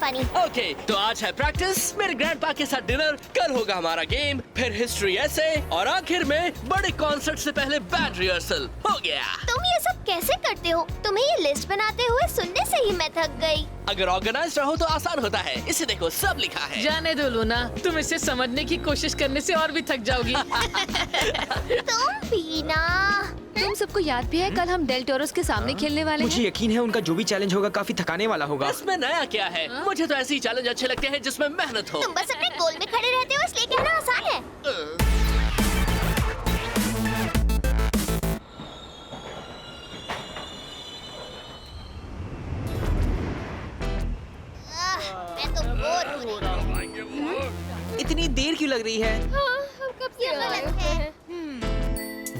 funny. Okay, तो आज है प्रैक्टिस, मेरे ग्रैंडपा के साथ डिनर, कल होगा हमारा गेम, फिर हिस्ट्री ऐसे और आखिर में बड़े कॉन्सर्ट से पहले बैंड रिहर्सल हो गया। तुम ये सब कैसे करते हो? तुम्हें ये लिस्ट बनाते हुए सुनने से ही मैं थक गई। अगर ऑर्गेनाइज रहो तो आसान होता है, इसे देखो सब लिखा है। जाने दो लूना, तुम इसे समझने की कोशिश करने से और भी थक जाओगी। तुम भी ना। तुम सबको याद भी है कल हम डेल टोरोस के सामने खेलने वाले मुझे हैं? यकीन है उनका जो भी चैलेंज होगा काफी थकाने वाला होगा। इसमें नया क्या है? मुझे तो ऐसे ही चैलेंज अच्छे लगते हैं जिसमें मेहनत हो। तुम बस अपने गोल में खड़े रहते हो इसलिए कहना आसान है। मैं तो बोर हो रही हूँ। इतनी देर क्यों लग रही है? कब से गलत है?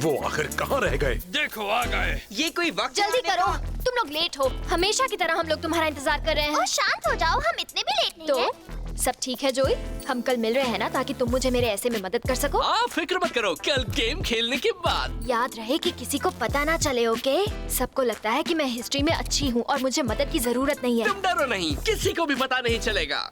वो आखिर कहाँ रह गए? देखो आ गए। ये कोई वक्त जल्दी आने करो, का- तुम लोग लेट हो। हमेशा की तरह हम लोग तुम्हारा इंतजार कर रहे हैं। और शांत हो जाओ, हम इतने भी लेट नहीं हैं। तो सब ठीक है जोई? हम कल मिल रहे हैं ना ताकि तुम मुझे मेरे ऐसे में मदद कर सको। आप फिक्र मत करो, कल गेम खेलने के बाद। याद रहे कि किसी को पता ना चले, ओके? सबको लगता है कि मैं हिस्ट्री में अच्छी हूँ और मुझे मदद की जरूरत नहीं है। तुम डरो नहीं, किसी को भी पता नहीं चलेगा।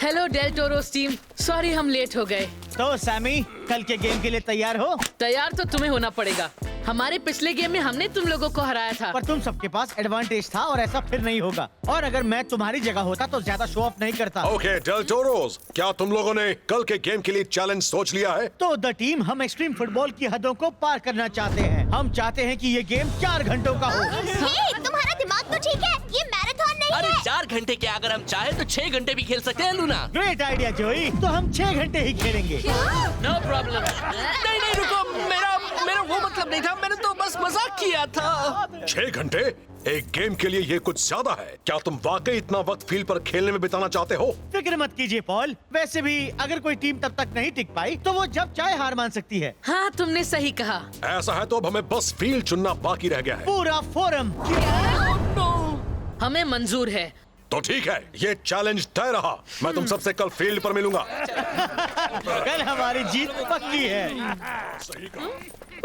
Hello del toros team, sorry हम लेट हो गए। तो सैमी, कल के गेम के लिए तैयार हो? तैयार तो तुम्हें होना पड़ेगा। हमारे पिछले गेम में हमने तुम लोगों को हराया था। पर तुम सबके पास एडवांटेज था और ऐसा फिर नहीं होगा। और अगर मैं तुम्हारी जगह होता तो ज्यादा शो ऑफ नहीं करता। ओके डेल टोरोस, क्या तुम लोगों ने कल के गेम के लिए चैलेंज सोच लिया है? तो द टीम, हम एक्सट्रीम फुटबॉल की हदों को पार करना चाहते हैं। हम चाहते हैं कि ये गेम 4 घंटों का हो। हे, तुम्हारा दिमाग तो ठीक है, ये मैराथन नहीं अरे है। 4 घंटे क्या, अगर हम चाहे तो 6 घंटे भी खेल सकते हैं लूना। ग्रेट आइडिया जोई, तो हम 6 घंटे ही खेलेंगे। No problem. नहीं नहीं रुको, मेरा मेरा वो मतलब नहीं था, मैंने तो बस मजाक किया था। 6 घंटे एक गेम के लिए ये कुछ ज्यादा है। क्या तुम वाकई इतना वक्त फील्ड पर खेलने में बिताना चाहते हो? फिक्र मत कीजिए पॉल, वैसे भी अगर कोई टीम तब तक नहीं टिक पाई तो वो जब चाहे हार मान सकती है। हाँ तुमने सही कहा। ऐसा है तो अब हमें बस फील्ड चुनना बाकी रह गया है। पूरा फोरम। हमें मंजूर है। तो ठीक है, ये चैलेंज तय रहा। मैं तुम सबसे कल फील्ड पर मिलूंगा। कल हमारी जीत पक्की है।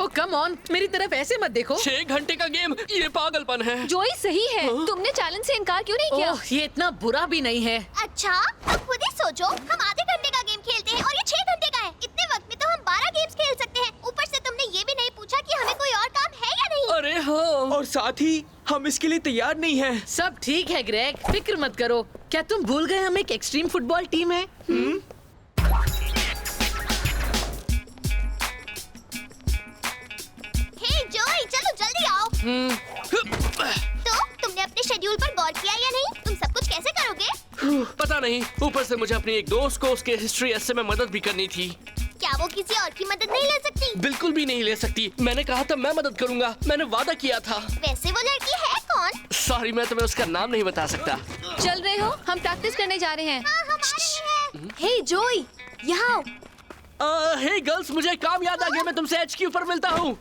ओ कम ऑन, मेरी तरफ ऐसे मत देखो। 6 घंटे का गेम, ये पागलपन है। जोई सही है, तुमने चैलेंज से इनकार क्यों नहीं किया? ओह, ये इतना बुरा भी नहीं है। अच्छा, अब खुद ही सोचो, हम आधे घंटे का गेम खेलते हैं और ये 6 घंटे का है। इतने वक्त में तो हम 12 गेम्स खेल सकते हैं। ऊपर से तुमने ये भी नहीं पूछा कि हमें कोई और काम है या नहीं। अरे हाँ। और साथ ही हम इसके लिए तैयार नहीं हैं। सब ठीक है ग्रेग, फिक्र मत करो। क्या तुम भूल गए हम एक एक्सट्रीम फुटबॉल टीम है? हे जोई, चलो जल्दी आओ। तो तुमने अपने शेड्यूल पर गौर किया या नहीं? तुम सब कुछ कैसे करोगे? पता नहीं, ऊपर से मुझे अपने एक दोस्त को उसके हिस्ट्री ऐसे में मदद भी करनी थी। क्या वो किसी और की मदद नहीं ले सकती? बिल्कुल भी नहीं ले सकती। मैंने कहा था मैं मदद करूंगा, मैंने वादा किया था। वैसे वो लड़की है कौन? सॉरी, मैं तुम्हें उसका नाम नहीं बता सकता। चल रहे हो? हम प्रैक्टिस करने जा रहे हैं। हाँ, हम आ रहे हैं। हे जोई, यहाँ आओ। हे गर्ल्स, मुझे एक काम याद आ गया, मैं तुमसे HQ पर मिलता हूँ।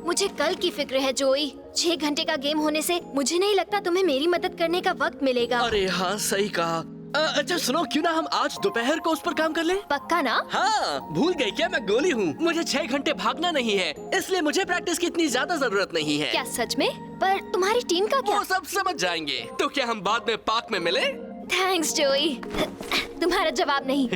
मुझे कल की फिक्र है जोई। 6 घंटे का गेम होने से मुझे नहीं लगता तुम्हें मेरी मदद करने का वक्त मिलेगा। अरे हाँ, सही कहा। अच्छा सुनो, क्यों ना हम आज दोपहर को उस पर काम कर लें? पक्का ना? हाँ, भूल गई क्या, मैं गोली हूँ। मुझे 6 घंटे भागना नहीं है, इसलिए मुझे प्रैक्टिस की इतनी ज्यादा जरूरत नहीं है। क्या सच में? पर तुम्हारी टीम का क्या? वो सब समझ जाएंगे। तो क्या हम बाद में पार्क में मिले? थैंक्स जोई। तुम्हारा जवाब नहीं।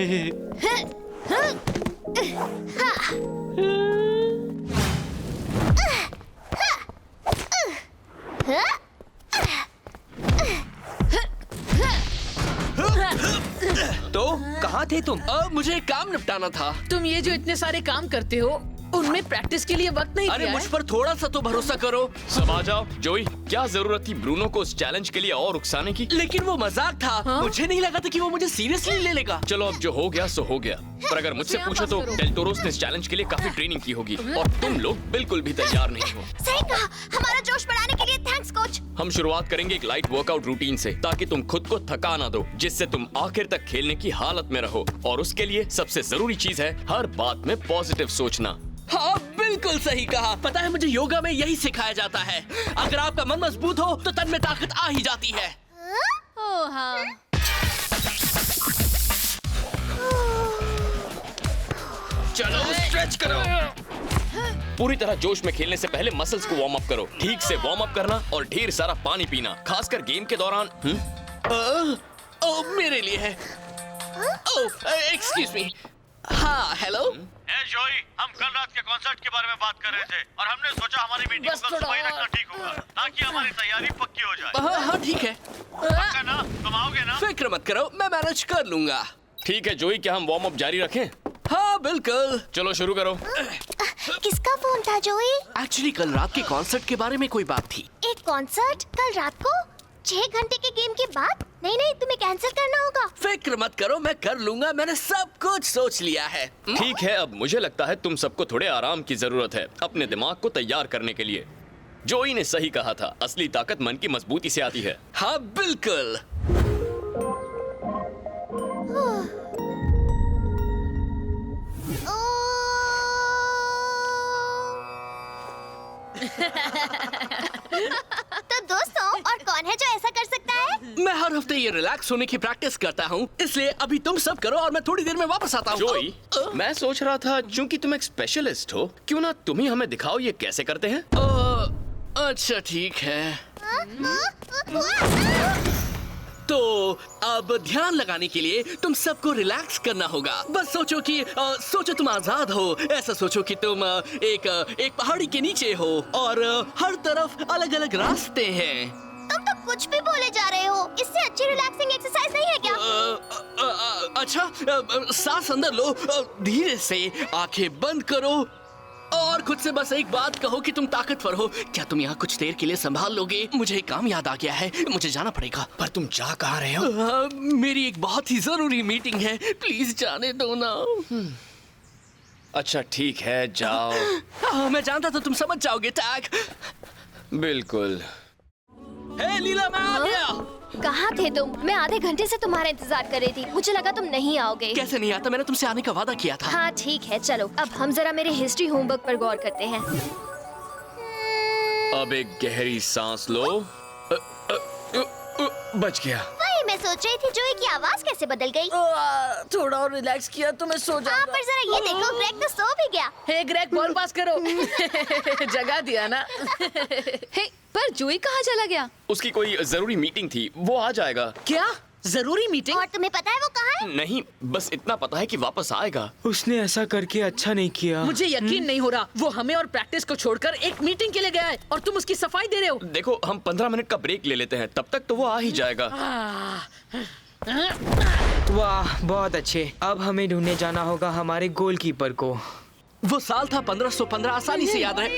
तो कहाँ थे तुम? मुझे एक काम निपटाना था। तुम ये जो इतने सारे काम करते हो, उनमें प्रैक्टिस के लिए वक्त नहीं अरे दिया मुझ है? पर थोड़ा सा तो भरोसा करो। सब आ जाओ। जोई, क्या जरूरत थी ब्रूनो को उस चैलेंज के लिए और उकसाने की? लेकिन वो मजाक था। हाँ? मुझे नहीं लगा था कि वो मुझे सीरियसली ले लेगा। चलो अब जो हो गया सो हो गया। पर अगर मुझसे यहाँ पूछो पास तो करो। डेल टोरोस ने इस चैलेंज के लिए काफी ट्रेनिंग की होगी और तुम लोग बिल्कुल भी तैयार नहीं हो। सही कहा, हमारा जोश बढ़ाने के लिए थैंक्स कोच। हम शुरुआत करेंगे एक लाइट वर्कआउट रूटीन से, ताकि तुम खुद को थका ना दो, जिससे तुम आखिर तक खेलने की हालत में रहो। और उसके लिए सबसे जरूरी चीज है हर बात में पॉजिटिव सोचना। हाँ बिल्कुल सही कहा। पता है, मुझे योगा में यही सिखाया जाता है। अगर आपका मन मजबूत हो तो तन में ताकत आ ही जाती है। ओह हाँ। चलो स्ट्रेच करो। पूरी तरह जोश में खेलने से पहले मसल्स को वार्म अप करो। ठीक से वार्म अप करना और ढेर सारा पानी पीना, खासकर गेम के दौरान। ओ मेरे लिए है। Excuse me. हाँ हेलो। जोई, हम कल रात के कॉन्सर्ट के बारे में बात कर रहे थे और हमने सोचा हमारी मीटिंग बस को थोड़ा सुबह ही रखना और। ठीक होगा ताकि हमारी तैयारी पक्की हो जाए। हाँ हाँ ठीक है, पक्का ना? तुम आओगे ना? फिक्र मत करो, मैं मैनेज कर लूंगा। ठीक है जोई, क्या हम वार्म अप जारी रखें? हाँ बिल्कुल। चलो शुरू करो। किसका फोन था जोई? एक्चुअली कल रात के कॉन्सर्ट के बारे में कोई बात थी। एक कॉन्सर्ट कल रात को 6 घंटे के गेम के बाद? नहीं, तुम्हें कैंसिल करना होगा। फिक्र मत करो, मैं कर लूंगा, मैंने सब कुछ सोच लिया है। ठीक है, अब मुझे लगता है तुम सबको थोड़े आराम की जरूरत है अपने दिमाग को तैयार करने के लिए। जोई ने सही कहा था, असली ताकत मन की मजबूती से आती है। हाँ बिल्कुल। तो दोस्तों, और कौन है जो ऐसा कर सकता है? मैं हर हफ्ते ये रिलैक्स होने की प्रैक्टिस करता हूँ, इसलिए अभी तुम सब करो और मैं थोड़ी देर में वापस आता हूँ। जोई, मैं सोच रहा था चूंकि तुम एक स्पेशलिस्ट हो, क्यों ना तुम ही हमें दिखाओ ये कैसे करते हैं। अच्छा ठीक है, तो अब ध्यान लगाने के लिए तुम सबको रिलैक्स करना होगा। बस सोचो कि सोचो तुम आजाद हो। ऐसा सोचो कि तुम एक पहाड़ी के नीचे हो और हर तरफ अलग अलग रास्ते हैं। तुम तो कुछ भी बोले जा रहे हो। इससे अच्छी रिलैक्सिंग एक्सरसाइज नहीं है क्या? अच्छा, सांस अंदर लो, धीरे से आंखें बंद करो और खुद से बस एक बात कहो कि तुम ताकतवर हो। क्या तुम यहाँ कुछ देर के लिए संभाल लोगे? मुझे एक काम याद आ गया है, मुझे जाना पड़ेगा। पर तुम जा कहाँ रहे हो? मेरी एक बहुत ही जरूरी मीटिंग है, प्लीज जाने दो ना। अच्छा ठीक है, जाओ। मैं जानता था तुम समझ जाओगे टैग। बिल्कुल। हे लीला, मैं आ गया। कहाँ थे तुम? मैं आधे घंटे से तुम्हारा इंतजार कर रही थी। मुझे लगा तुम नहीं आओगे। कैसे नहीं आता? मैंने तुमसे आने का वादा किया था। हाँ ठीक है, चलो अब हम जरा मेरे हिस्ट्री होमवर्क पर गौर करते हैं। अब एक गहरी सांस लो। बच गया। वही मैं सोच रही थी, जोई की आवाज कैसे बदल गई? थोड़ा और रिलैक्स किया तो मैं सो हाँ, जाऊंगा। पर जरा ये देखो, ग्रेग तो सो भी गया। हे ग्रेग, बॉल पास करो। जगा दिया ना। हे, पर जोई कहाँ चला गया? उसकी कोई जरूरी मीटिंग थी, वो आ जाएगा। क्या जरूरी मीटिंग? और तुम्हें पता है वो कहाँ है? नहीं, बस इतना पता है कि वापस आएगा। उसने ऐसा करके अच्छा नहीं किया। मुझे यकीन नहीं हो रहा। वो हमें और प्रैक्टिस को छोड़कर एक मीटिंग के लिए गया है और तुम उसकी सफाई दे रहे हो। देखो, हम 15 मिनट का ब्रेक ले लेते हैं, तब तक तो वो आ ही जाएगा। वाह, बहुत अच्छे। अब हमें ढूंढने जाना होगा हमारे गोलकीपर को। वो साल था 1515, आसानी से याद रहे।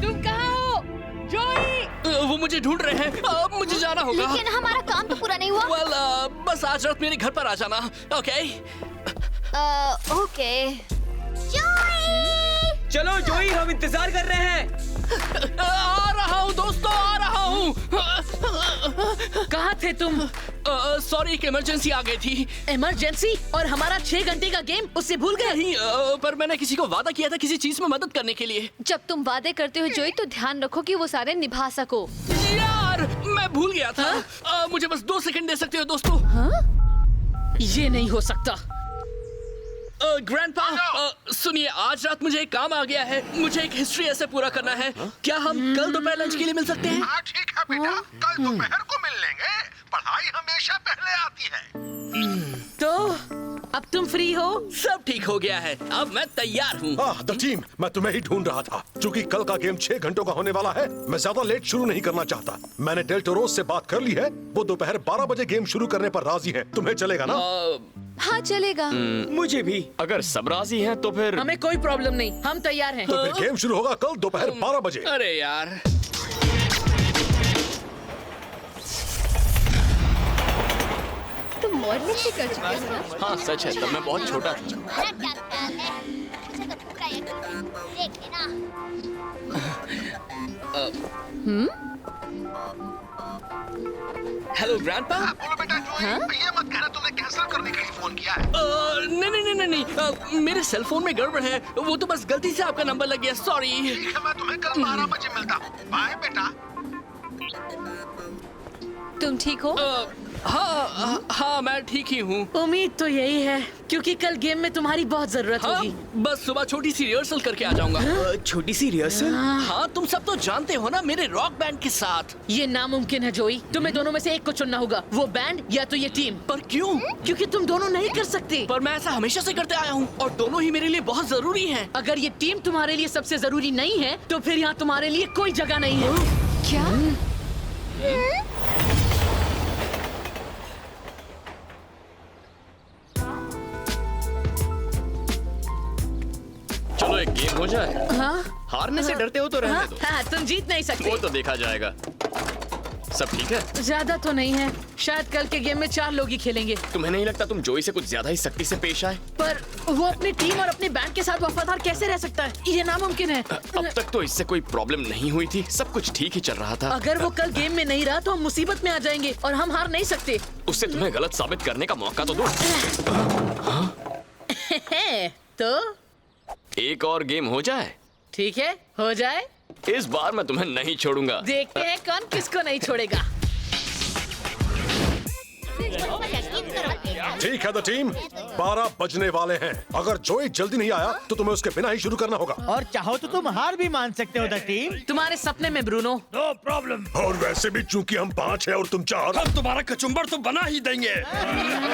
तुम कहाँ हो? जोई! वो मुझे ढूंढ रहे हैं, अब मुझे जाना होगा। लेकिन हमारा काम तो पूरा नहीं हुआ। बस आज रात मेरे घर पर आ जाना, ओके? ओके। जोई! चलो जोई, हम इंतजार कर रहे हैं। आ रहा हूँ दोस्तों, आ रहा हूँ। कहाँ थे तुम? सॉरी, एक इमरजेंसी आ गई थी। इमरजेंसी? और हमारा 6 घंटे का गेम उससे भूल गए? नहीं, पर मैंने किसी को वादा किया था किसी चीज में मदद करने के लिए। जब तुम वादे करते हो जोई, तो ध्यान रखो कि वो सारे निभा सको। यार, मैं भूल गया था। मुझे बस 2 सेकंड दे सकते हो दोस्तों? ये नहीं हो सकता। ग्रैंडपा, सुनिए, आज रात मुझे एक काम आ गया है। मुझे एक हिस्ट्री ऐसे पूरा करना है। क्या हम कल दोपहर लंच के लिए मिल सकते हैं? हाँ ठीक है बेटा, कल दोपहर को मिल लेंगे। पढ़ाई हमेशा पहले आती है। तो अब तुम फ्री हो? सब ठीक हो गया है, अब मैं तैयार हूँ। द टीम, मैं तुम्हें ही ढूंढ रहा था। क्योंकि कल का गेम 6 घंटों का होने वाला है, मैं ज्यादा लेट शुरू नहीं करना चाहता। मैंने डेल टोरोस से बात कर ली है, वो दोपहर 12 बजे गेम शुरू करने पर राजी है। तुम्हें चलेगा ना? हाँ चलेगा। मुझे भी। अगर सब राजी हैं तो फिर हमें कोई प्रॉब्लम नहीं, हम तैयार हैं। तो फिर गेम शुरू होगा कल दोपहर 12 बजे। अरे यार, तुम मॉडलिंग भी कर चुके हो ना? हाँ सच है, तब मैं बहुत छोटा था। मेरा क्या ख्याल है? मुझे तो पूरा यकीन है। देख लेना। Hello grandpa. बोलो बेटा जोई, ये मत कहना तुमने कैंसिल करने के लिए फोन किया है। नहीं, मेरे सेल फोन में गड़बड़ है। वो तो बस गलती से आपका नंबर लग गया, सॉरी। ठीक है, मैं तुम्हें कल 12 बजे मिलता हूँ। बाय बेटा। तुम ठीक हो? हाँ मैं ठीक ही हूँ। उम्मीद तो यही है, क्योंकि कल गेम में तुम्हारी बहुत जरूरत हाँ, होगी। बस सुबह छोटी सी रिहर्सल करके आ जाऊंगा। छोटी सी रिहर्सल? हाँ तुम सब तो जानते हो ना, मेरे रॉक बैंड के साथ। ये नामुमकिन है जोई, तुम्हें दोनों में से एक को चुनना होगा, वो बैंड या तो ये टीम। पर क्यों? क्योंकि तुम दोनों नहीं कर सकते। पर मैं ऐसा हमेशा से करते आया हूँ और दोनों ही मेरे लिए बहुत जरूरी हैं। अगर ये टीम तुम्हारे लिए सबसे जरूरी नहीं है, तो फिर यहाँ तुम्हारे लिए कोई जगह नहीं है। क्या? चलो एक गेम हो जाए। हाँ? हारने से डरते हो तो रहने हाँ, दो। हाँ, तुम जीत नहीं सकते। वो तो देखा जाएगा। सब ठीक है? ज्यादा तो नहीं है, शायद कल के गेम में 4 लोग ही खेलेंगे। तुम्हें नहीं लगता तुम जोई से कुछ ज्यादा ही सख्ती से पेश आए? पर वो अपनी टीम और अपने बैंड के साथ वफादार कैसे रह सकता है? ये नामुमकिन है। अब तक तो इससे कोई प्रॉब्लम नहीं हुई थी, सब कुछ ठीक ही चल रहा था। अगर वो कल गेम में नहीं रहा तो हम मुसीबत में आ जाएंगे और हम हार नहीं सकते। उससे तुम्हें गलत साबित करने का मौका तो दो। तो एक और गेम हो जाए। ठीक है, हो जाए। इस बार मैं तुम्हें नहीं छोड़ूंगा। देखते हैं कौन किसको नहीं छोड़ेगा। ठीक है द टीम, 12 बजने वाले हैं। अगर जोई जल्दी नहीं आया तो तुम्हें उसके बिना ही शुरू करना होगा। और चाहो तो तुम हार भी मान सकते हो द टीम। तुम्हारे सपने में ब्रूनो। No problem. और वैसे भी चूंकि हम 5 हैं और तुम 4, हम तुम्हारा कचुम्बर तो बना ही देंगे।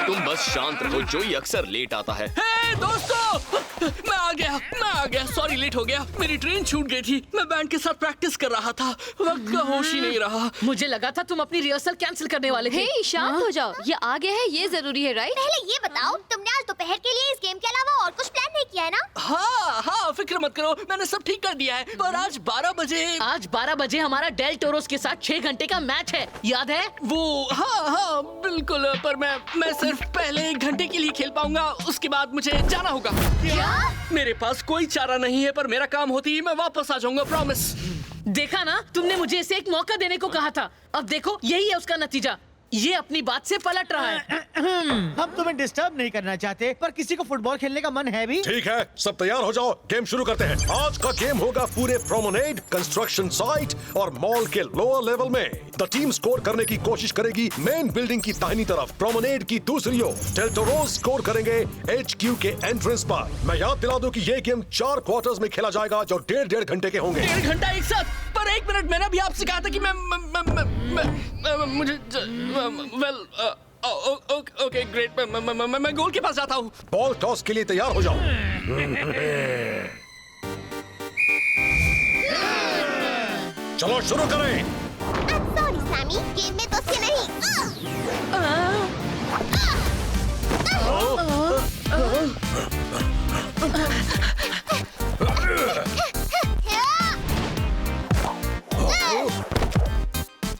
तुम बस शांत रहो, जोई अक्सर लेट आता है। हे दोस्तों, मैं आ गया। सॉरी लेट हो गया, मेरी ट्रेन छूट गई थी। मैं बैंड के साथ प्रैक्टिस कर रहा था, वक्त का होश ही नहीं रहा। मुझे लगा था तुम अपनी रिहर्सल कैंसिल करने वाले थे। हे, शांत हो जाओ। ये आगे है, ये जरूरी है, राइट? पहले ये बताओ, तुमने आज दोपहर के लिए इस गेम के अलावा और कुछ प्लान नहीं किया है ना? हाँ फिक्र मत करो, मैंने सब ठीक कर दिया है। पर आज 12 बजे आज 12 बजे हमारा डेल टोरोस के साथ 6 घंटे का मैच है, याद है? वो हाँ बिल्कुल। पर मैं सिर्फ पहले 1 घंटे के लिए खेल पाऊंगा, उसके बाद मुझे जाना होगा। क्या? मेरे पास कोई चारा नहीं है, पर मेरा काम होती ही मैं वापस आ जाऊंगा, प्रॉमिस। देखा ना, तुमने मुझे इसे एक मौका देने को कहा था। अब देखो, यही है उसका नतीजा। ये अपनी बात से पलट रहा है। हम तुम्हें डिस्टर्ब नहीं करना चाहते, पर किसी को फुटबॉल खेलने का मन है भी। ठीक है, सब तैयार हो जाओ, गेम शुरू करते हैं। आज का गेम होगा पूरे प्रोमेनेड, कंस्ट्रक्शन साइट और मॉल के लोअर लेवल में। द टीम स्कोर करने की कोशिश करेगी मेन बिल्डिंग की दाहिनी तरफ, प्रोमेनेड की दूसरी ओर। डेल्टोरोज स्कोर करेंगे HQ के एंट्रेंस पर। मैं याद दिला दूं कि ये गेम 4 क्वार्टर्स में खेला जाएगा जो 1.5 घंटे के होंगे। 1.5 घंटा एक साथ? पर 1 मिनट, मैंने भी आपसे कहा था कि मुझे वेल ओके ग्रेट, मैं गोल के पास जाता हूँ। बॉल टॉस के लिए तैयार हो जाओ। चलो शुरू करें। सॉरी सैमी, गेम में दोस्ती नहीं।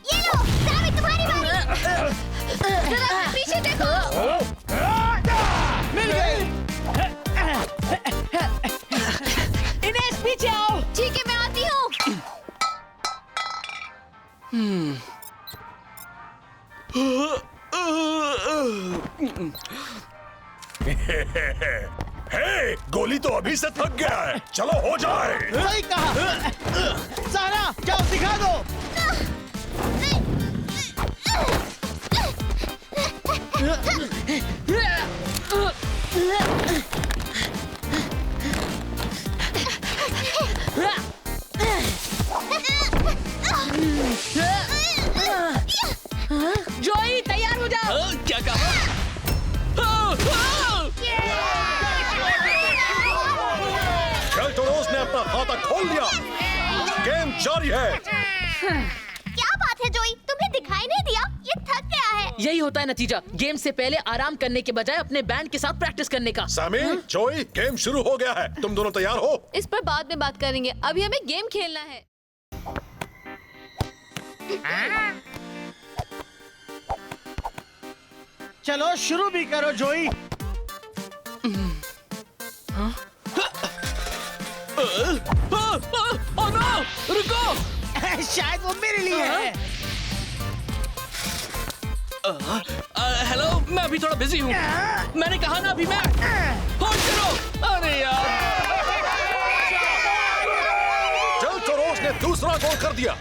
ये लो, सैमी तुम्हारी बारी। जरा पीछे देखो। मिल गई। इनेस, पीछे आओ। ठीक है, मैं आती हूँ। हे, गोली तो अभी से थक गया है। चलो हो जाए। सही कहा। सारा, जाओ दिखा दो। जोई, तैयार हो जाओ। क्या कहा? डेल्टोरोज ने अपना खाता खोल लिया। गेम जारी है। क्या बात है जोई, तुम्हें दिखाई नहीं दिया? ये थक गया है। यही होता है नतीजा, गेम से पहले आराम करने के बजाय अपने बैंड के साथ प्रैक्टिस करने का। सैमी, जोई, गेम शुरू हो गया है। तुम दोनों तैयार हो? इस पर बाद में बात करेंगे, अभी हमें गेम खेलना है। चलो शुरू भी करो जोई। ओह नो, रुको। शायद वो मेरे लिए है। हेलो, मैं अभी थोड़ा बिजी हूँ। मैंने कहा ना अभी मैं। होल्ड करो। अरे यार, डेल्टोरोज ने दूसरा गोल कर दिया।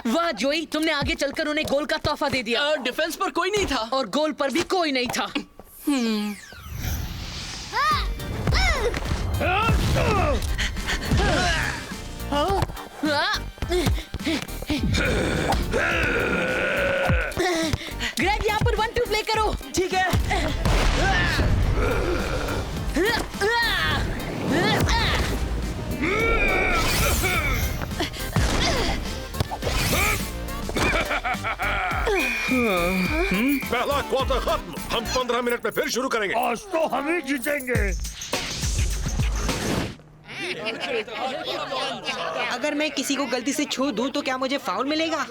वाह जोई, तुमने आगे चलकर उन्हें गोल का तोहफा दे दिया। डिफेंस पर कोई नहीं था और गोल पर भी कोई नहीं था। ग्रेग यहाँ पर 1-2 प्ले करो। ठीक है। पहला क्वार्टर खत्म। हम 15 मिनट में फिर शुरू करेंगे। आज तो हम ही जीतेंगे। अगर मैं किसी को गलती से छू दूं तो क्या मुझे फाउल मिलेगा?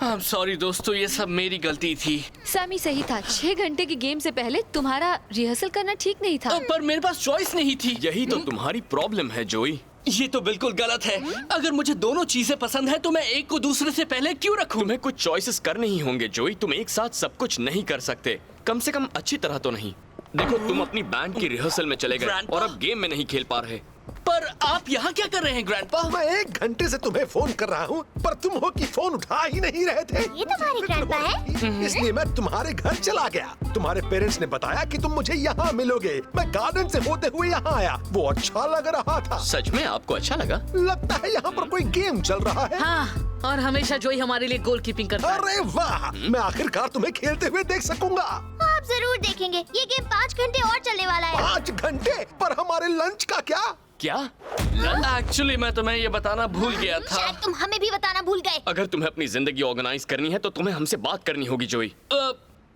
I'm sorry दोस्तों, ये सब मेरी गलती थी। सैमी सही था। 6 घंटे की गेम से पहले तुम्हारा रिहर्सल करना ठीक नहीं था। पर मेरे पास चॉइस नहीं थी। यही तो तुम्हारी प्रॉब्लम है जोई। ये तो बिल्कुल गलत है। अगर मुझे दोनों चीजें पसंद है तो मैं एक को दूसरे से पहले क्यों रखूं? तुम्हें कुछ चॉइसेस करने ही होंगे जोई। तुम एक साथ सब कुछ नहीं कर सकते, कम से कम अच्छी तरह तो नहीं। देखो, तुम अपनी बैंड की रिहर्सल में चले गए ग्रैंडपा? और अब गेम में नहीं खेल पा रहे। पर आप यहाँ क्या कर रहे हैं ग्रैंडपा? मैं 1 घंटे से तुम्हें फोन कर रहा हूँ, पर तुम हो कि फोन उठा ही नहीं रहे थे। ये तुम्हारी ग्रैंडपा है? इसलिए मैं तुम्हारे घर चला गया। तुम्हारे पेरेंट्स ने बताया कि तुम मुझे यहाँ मिलोगे। मैं गार्डन से होते हुए यहाँ आया। वो अच्छा लग रहा था। सच में आपको अच्छा लगा? लगता है यहाँ पर कोई गेम चल रहा है। हाँ, और हमेशा जोई हमारे लिए गोल कीपिंग करता है। अरे वाह, मैं आखिरकार तुम्हें खेलते हुए देख सकूंगा। आप जरूर देखेंगे। ये गेम 5 घंटे और चलने वाला है। 5 घंटे? पर हमारे लंच का क्या? क्या? एक्चुअली मैं तुम्हें ये बताना भूल गया था। शायद तुम हमें भी बताना भूल गए। अगर तुम्हें अपनी जिंदगी ऑर्गेनाइज करनी है तो तुम्हें हमसे बात करनी होगी जोई।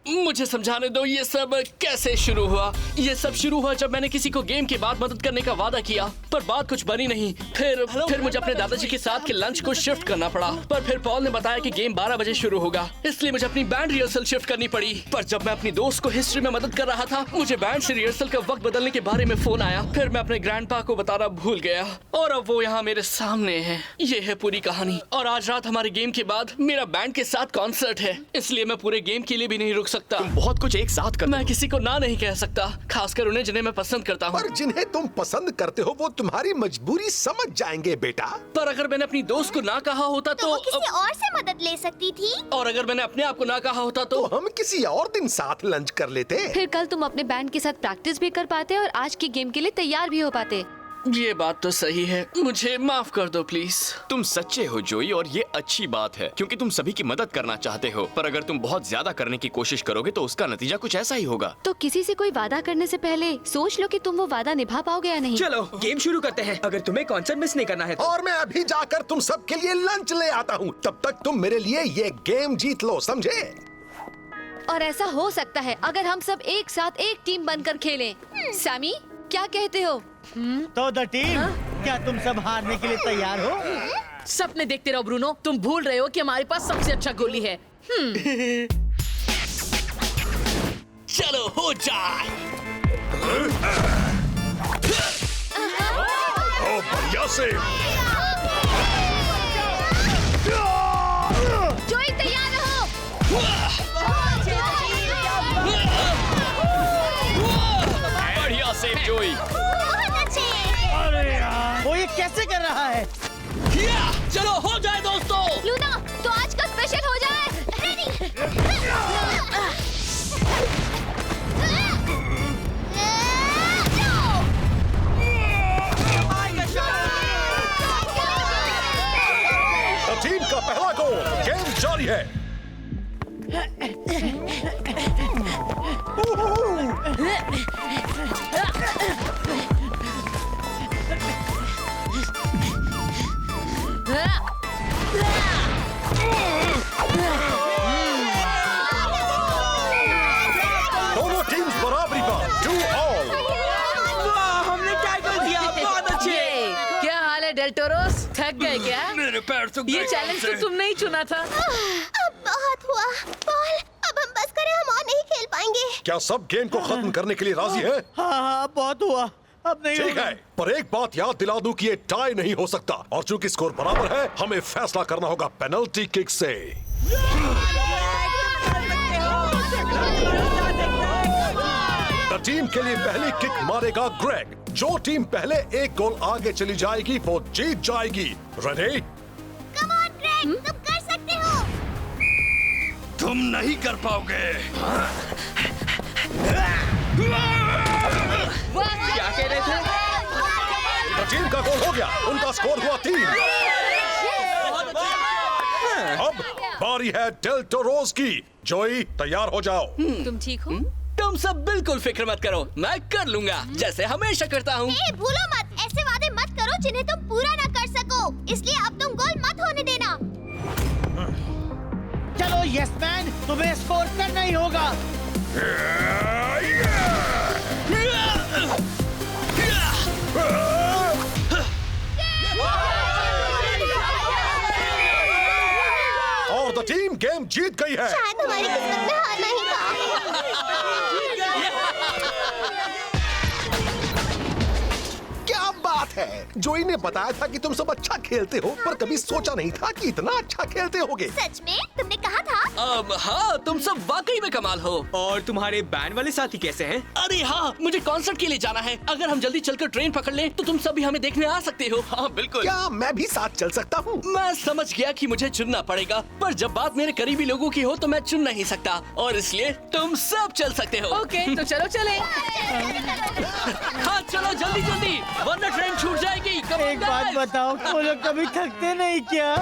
मुझे समझाने दो ये सब कैसे शुरू हुआ। ये सब शुरू हुआ जब मैंने किसी को गेम के बाद मदद करने का वादा किया, पर बात कुछ बनी नहीं। फिर मुझे अपने दादाजी के साथ के लंच को शिफ्ट करना पड़ा। पर फिर पॉल ने बताया कि गेम 12 बजे शुरू होगा, इसलिए मुझे अपनी बैंड रिहर्सल शिफ्ट करनी पड़ी। पर जब मैं अपनी दोस्त को हिस्ट्री में मदद कर रहा था, मुझे बैंड से रिहर्सल का वक्त बदलने के बारे में फोन आया। फिर मैं अपने ग्रैंडपा को बताना भूल गया और अब वो यहाँ मेरे सामने है। ये है पूरी कहानी। और आज रात हमारे गेम के बाद मेरा बैंड के साथ कॉन्सर्ट है, इसलिए मैं पूरे गेम के लिए भी नहीं रुक सकता। तुम बहुत कुछ एक साथ कर। मैं किसी को ना नहीं कह सकता, खासकर उन्हें जिन्हें मैं पसंद करता हूँ। पर जिन्हें तुम पसंद करते हो वो तुम्हारी मजबूरी समझ जाएंगे बेटा। पर अगर मैंने अपनी दोस्त को ना कहा होता तो वो किसी और से मदद ले सकती थी। और अगर मैंने अपने आप को ना कहा होता तो हम किसी और दिन साथ लंच कर लेते। फिर कल तुम अपने बैंड के साथ प्रैक्टिस भी कर पाते और आज की गेम के लिए तैयार भी हो पाते। ये बात तो सही है। मुझे माफ कर दो प्लीज। तुम सच्चे हो जोई और ये अच्छी बात है क्योंकि तुम सभी की मदद करना चाहते हो। पर अगर तुम बहुत ज्यादा करने की कोशिश करोगे तो उसका नतीजा कुछ ऐसा ही होगा। तो किसी से कोई वादा करने से पहले सोच लो कि तुम वो वादा निभा पाओगे या नहीं। चलो गेम शुरू करते हैं, अगर तुम्हें कॉन्सर्ट मिस नहीं करना है तो। और मैं अभी जाकर तुम सबके लिए लंच ले आता हूँ। तब तक तुम मेरे लिए ये गेम जीत लो, समझे? और ऐसा हो सकता है अगर हम सब एक साथ एक टीम बनकर खेलें। सैमी, क्या कहते हो? तो द टीम, क्या तुम सब हारने के लिए तैयार हो? सपने देखते रहो ब्रूनो, तुम भूल रहे हो कि हमारे पास सबसे अच्छा गोली है। चलो हो जाए। ओ बढ़िया से। जोई तैयार रहो। बढ़िया सेव जोई। बहुत अच्छे। अरे यार, वो ये कैसे कर रहा है? चलो हो जाए दोस्तों। लूना, तो आज का स्पेशल हो जाए। टीम का पहला गोल। गेम जारी है। दोनों टीम्स बराबरी पर 2 ऑल। हमने टैकल दिया, बहुत अच्छे। क्या हाल है डेल्टोरोस, थक गए क्या? मेरे पैर तो ये चैलेंज तो तुमने ही चुना था। अब बहुत हुआ। पॉल, अब हम बस करें, हम और नहीं खेल पाएंगे। क्या सब गेम को खत्म करने के लिए राजी हैं? हाँ, बहुत हुआ। अब नहीं ठीक होगा। है, पर एक बात याद दिला दूं कि ये टाई नहीं हो सकता और चूंकि स्कोर बराबर है, हमें फैसला करना होगा पेनल्टी किक से। टीम के लिए पहली किक मारेगा ग्रेग। जो टीम पहले एक गोल आगे चली जाएगी वो जीत जाएगी। रेडी? Come on, तुम कर सकते हो। तुम नहीं कर पाओगे। क्या कह रहे थे? टीम का गोल हो गया, उनका स्कोर हुआ 3। अब बारी है डेल टोरोस की। जोई तैयार हो जाओ। तुम ठीक हो? तुम सब बिल्कुल फिक्र मत करो, मैं कर लूंगा जैसे हमेशा करता हूँ। भूलो मत, ऐसे वादे मत करो जिन्हें तुम पूरा न कर सको। इसलिए अब तुम गोल मत होने देना। चलो यस मैन, तुम्हें स्कोर करना ही होगा। और द टीम गेम जीत गई है। शायद हमारी किस्मत में हारना ही था। क्या बात है, जोई ने बताया था कि तुम सब अच्छा खेलते हो, पर कभी सोचा नहीं था कि इतना अच्छा खेलते होगे। सच में? तुमने कहा था? हाँ, तुम सब वाकई में कमाल हो। और तुम्हारे बैंड वाले साथी कैसे हैं? अरे हाँ, मुझे कॉन्सर्ट के लिए जाना है। अगर हम जल्दी चलकर ट्रेन पकड़ लें, तो तुम सब भी हमें देखने आ सकते हो। हाँ बिल्कुल। क्या मैं भी साथ चल सकता हूँ? मैं समझ गया कि मुझे चुनना पड़ेगा, पर जब बात मेरे करीबी लोगों की हो तो मैं चुन नहीं सकता, और इसलिए तुम सब चल सकते हो। ओके, तो चलो चले। हाँ चलो जल्दी जल्दी, वरना ट्रेन छूट जाएगी। Come on, एक बात guys! बताओ, वो लोग कभी थकते नहीं क्या?